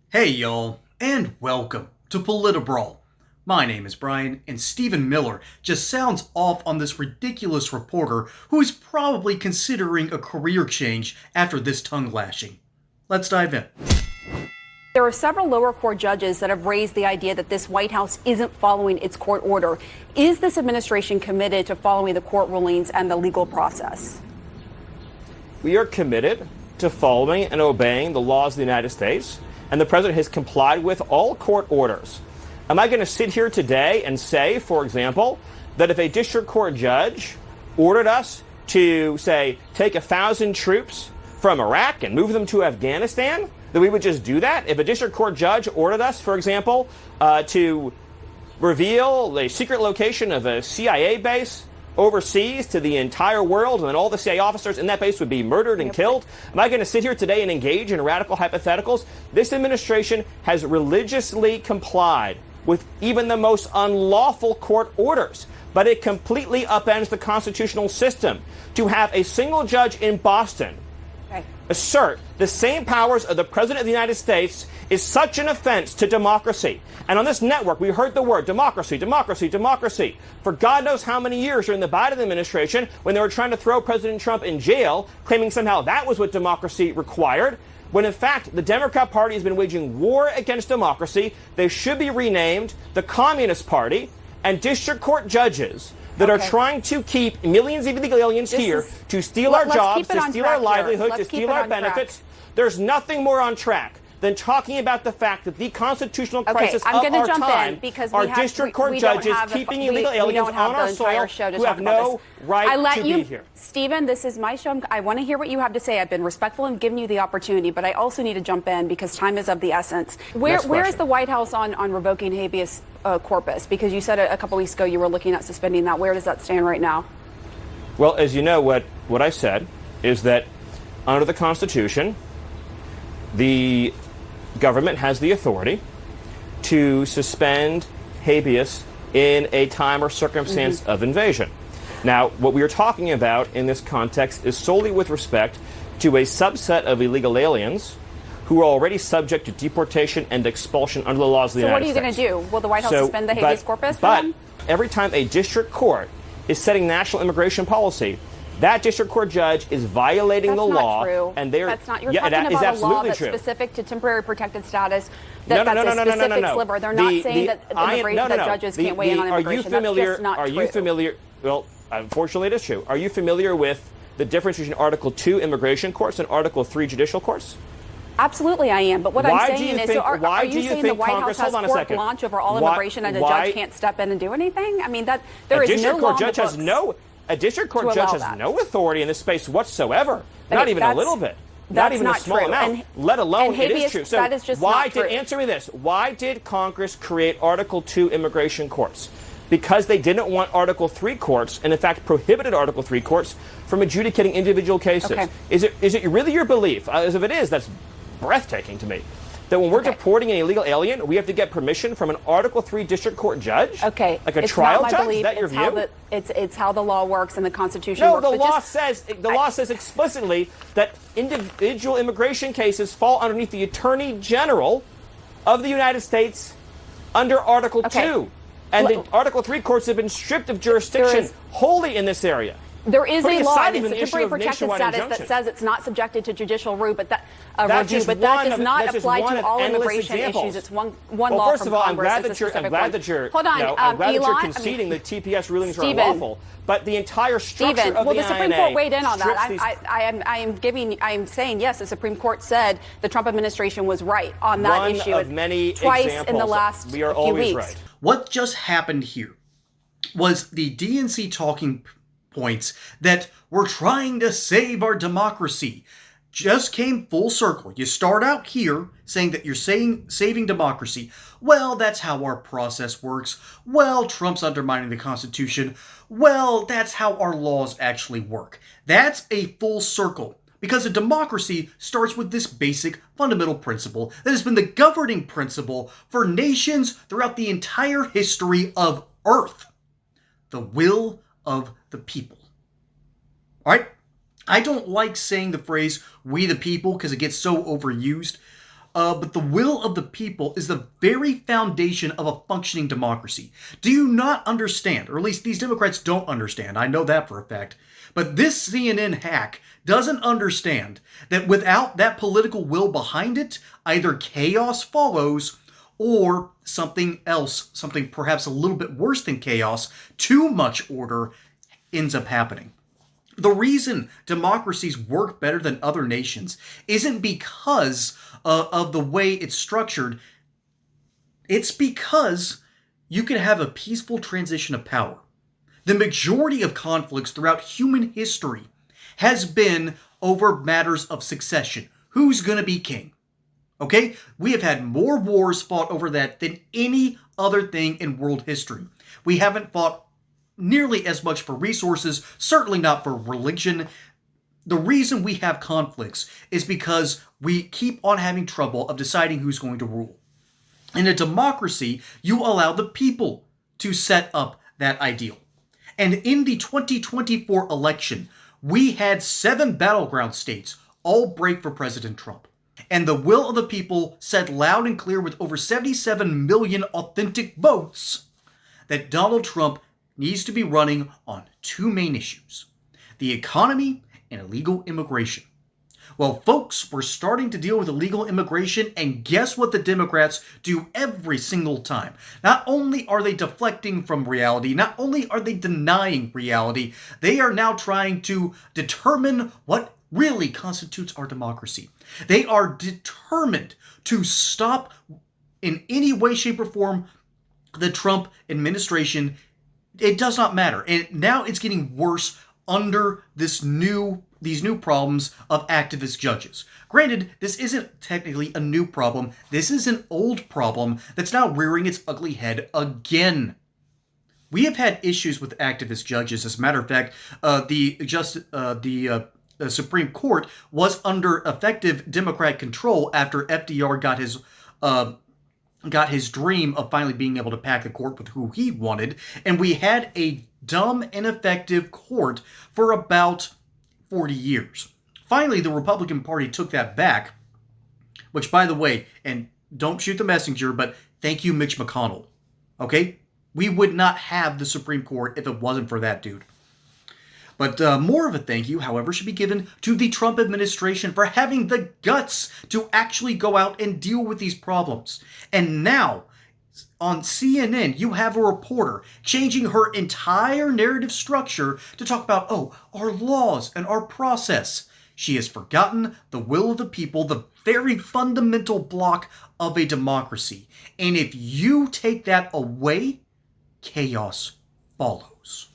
Hey y'all, and welcome to Politibrawl. My name is Brian, and Stephen Miller just sounds off on this ridiculous reporter who is probably considering a career change after this tongue lashing. Let's dive in. There are several lower court judges that have raised the idea that this White House isn't following its court order. Is this administration committed to following the court rulings and the legal process? We are committed to following and obeying the laws of the United States, and the president has complied with all court orders. Am I going to sit here today and say, for example, that if a district court judge ordered us to, say, take 1,000 troops from Iraq and move them to Afghanistan, that we would just do that? If a district court judge ordered us, for example, to reveal a secret location of a CIA base overseas to the entire world, and then all the CIA officers in that base would be murdered and killed? Am I going to sit here today and engage in radical hypotheticals? This administration has religiously complied with even the most unlawful court orders, but it completely upends the constitutional system to have a single judge in Boston assert the same powers of the President of the United States is such an offense to democracy. And on this network, we heard the word democracy, democracy, democracy for God knows how many years during the Biden administration when they were trying to throw President Trump in jail, claiming somehow that was what democracy required, when in fact the Democrat Party has been waging war against democracy. They should be renamed the Communist Party, and district court judges that are trying to keep millions of illegal aliens here to steal our jobs, to steal our livelihoods, to steal our benefits. There's nothing more on track than talking about the fact that the constitutional crisis of our time are district court judges keeping illegal aliens on our soil who have no right to be here. Stephen, this is my show. I want to hear what you have to say. I've been respectful and given you the opportunity, but I also need to jump in because time is of the essence. Where is the White House on revoking habeas corpus? Because you said a couple weeks ago you were looking at suspending that. Where does that stand right now? Well, as you know, what I said is that under the Constitution, the government has the authority to suspend habeas in a time or circumstance of invasion. Now, what we are talking about in this context is solely with respect to a subset of illegal aliens who are already subject to deportation and expulsion under the laws of the United States. So what are you going to do? Will the White House suspend the habeas corpus? But every time a district court is setting national immigration policy, that district court judge is violating the law. That's not true. And they're, that's not. You're yeah, talking about a law that's true. Specific to temporary protected status. That's no, a specific sliver. They're not saying that judges can't weigh in on immigration. That's just not true. Are you familiar? Well, unfortunately, it is true. Are you familiar with the difference between Article 2 immigration courts and Article 3 judicial courts? Absolutely, I am. But what I'm saying is, are you saying the White House has carte blanche over all immigration and a judge can't step in and do anything? I mean, there is no law in the books. A district court judge has no authority in this space whatsoever, not even a little bit, not even a small amount, let alone it is true. So answer me this, why did Congress create Article 2 immigration courts? Because they didn't want Article 3 courts, and in fact prohibited Article 3 courts from adjudicating individual cases. Is it really your belief, as if it is, that's breathtaking to me, that when we're deporting an illegal alien, we have to get permission from an Article 3 district court judge? Like a trial judge? Is that your view? It's how the law works and the Constitution works. No, the law says explicitly that individual immigration cases fall underneath the Attorney General of the United States under Article 2. And the Article 3 courts have been stripped of jurisdiction wholly in this area. There is a law, it's a temporary protected status that says it's not subjected to judicial review, but that does not apply to all immigration issues. It's one law from Congress. I'm glad that you're conceding that TPS rulings are unlawful, but the entire structure of the INA. Well, the Supreme Court weighed in on that. I am saying yes. The Supreme Court said the Trump administration was right on that issue. One of many twice examples. In the last we are few always weeks. right. What just happened here was the DNC talking points that we're trying to save our democracy just came full circle. You start out here saying that you're saving democracy. Well, that's how our process works. Well, Trump's undermining the Constitution. Well, that's how our laws actually work. That's a full circle. Because a democracy starts with this basic fundamental principle that has been the governing principle for nations throughout the entire history of Earth. The will of the people. All right? I don't like saying the phrase, we the people, because it gets so overused. but the will of the people is the very foundation of a functioning democracy. Do you not understand, or at least these Democrats don't understand, I know that for a fact, but this CNN hack doesn't understand that without that political will behind it, either chaos follows or something else, something perhaps a little bit worse than chaos, too much order ends up happening. The reason democracies work better than other nations isn't because of the way it's structured. It's because you can have a peaceful transition of power. The majority of conflicts throughout human history has been over matters of succession. Who's going to be king? Okay? We have had more wars fought over that than any other thing in world history. We haven't fought nearly as much for resources, certainly not for religion. The reason we have conflicts is because we keep on having trouble of deciding who's going to rule. In a democracy, you allow the people to set up that ideal. And in the 2024 election, we had 7 battleground states all break for President Trump. And the will of the people said loud and clear with over 77 million authentic votes that Donald Trump needs to be running on 2 main issues: the economy and illegal immigration. Well, folks, we're starting to deal with illegal immigration, and guess what the Democrats do every single time? Not only are they deflecting from reality, not only are they denying reality, they are now trying to determine what really constitutes our democracy. They are determined to stop in any way, shape, or form the Trump administration. It does not matter. And now it's getting worse under these new problems of activist judges. Granted, this isn't technically a new problem. This is an old problem that's now rearing its ugly head again. We have had issues with activist judges. As a matter of fact, the Supreme Court was under effective Democrat control after FDR got his dream of finally being able to pack the court with who he wanted, and we had a dumb, ineffective court for about 40 years. Finally, the Republican Party took that back, which, by the way, and don't shoot the messenger, but thank you, Mitch McConnell. Okay? We would not have the Supreme Court if it wasn't for that dude. But more of a thank you, however, should be given to the Trump administration for having the guts to actually go out and deal with these problems. And now, on CNN, you have a reporter changing her entire narrative structure to talk about, our laws and our process. She has forgotten the will of the people, the very fundamental block of a democracy. And if you take that away, chaos follows.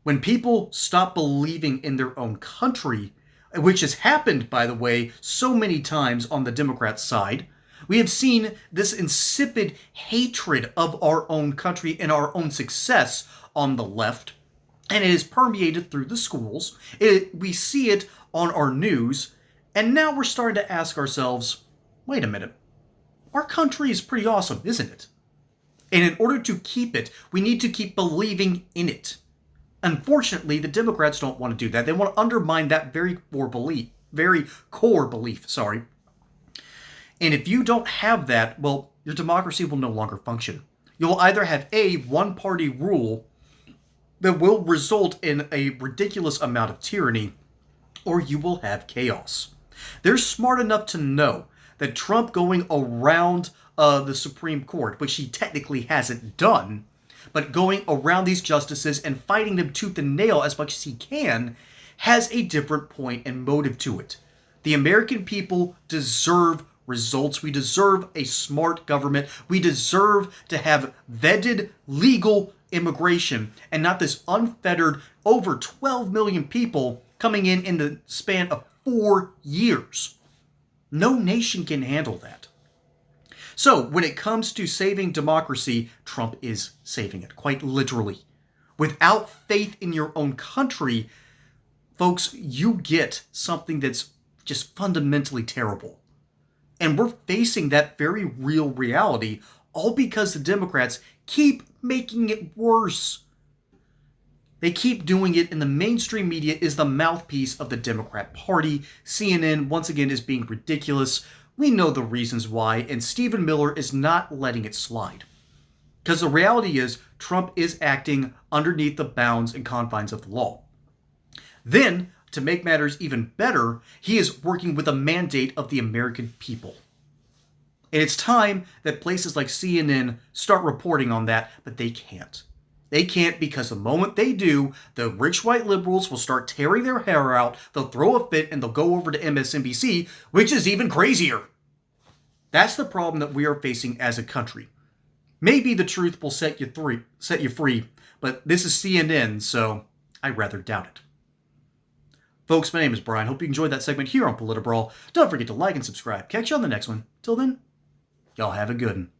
When people stop believing in their own country, which has happened, by the way, so many times on the Democrat side, we have seen this insipid hatred of our own country and our own success on the left, and it is permeated through the schools. We see it on our news, and now we're starting to ask ourselves, wait a minute, our country is pretty awesome, isn't it? And in order to keep it, we need to keep believing in it. Unfortunately, the Democrats don't want to do that. They want to undermine that very core belief. And if you don't have that, well, your democracy will no longer function. You'll either have a one-party rule that will result in a ridiculous amount of tyranny, or you will have chaos. They're smart enough to know that Trump going around the Supreme Court, which he technically hasn't done, but going around these justices and fighting them tooth and nail as much as he can, has a different point and motive to it. The American people deserve results. We deserve a smart government. We deserve to have vetted legal immigration and not this unfettered over 12 million people coming in the span of 4 years. No nation can handle that. So, when it comes to saving democracy, Trump is saving it, quite literally. Without faith in your own country, folks, you get something that's just fundamentally terrible. And we're facing that very real reality, all because the Democrats keep making it worse. They keep doing it, and the mainstream media is the mouthpiece of the Democrat Party. CNN, once again, is being ridiculous. We know the reasons why, and Stephen Miller is not letting it slide. Because the reality is, Trump is acting underneath the bounds and confines of the law. Then, to make matters even better, he is working with a mandate of the American people. And it's time that places like CNN start reporting on that, but they can't. They can't, because the moment they do, the rich white liberals will start tearing their hair out, they'll throw a fit, and they'll go over to MSNBC, which is even crazier. That's the problem that we are facing as a country. Maybe the truth will set you free, but this is CNN, so I rather doubt it. Folks, my name is Brian. Hope you enjoyed that segment here on Politibrawl. Don't forget to like and subscribe. Catch you on the next one. Till then, y'all have a good one.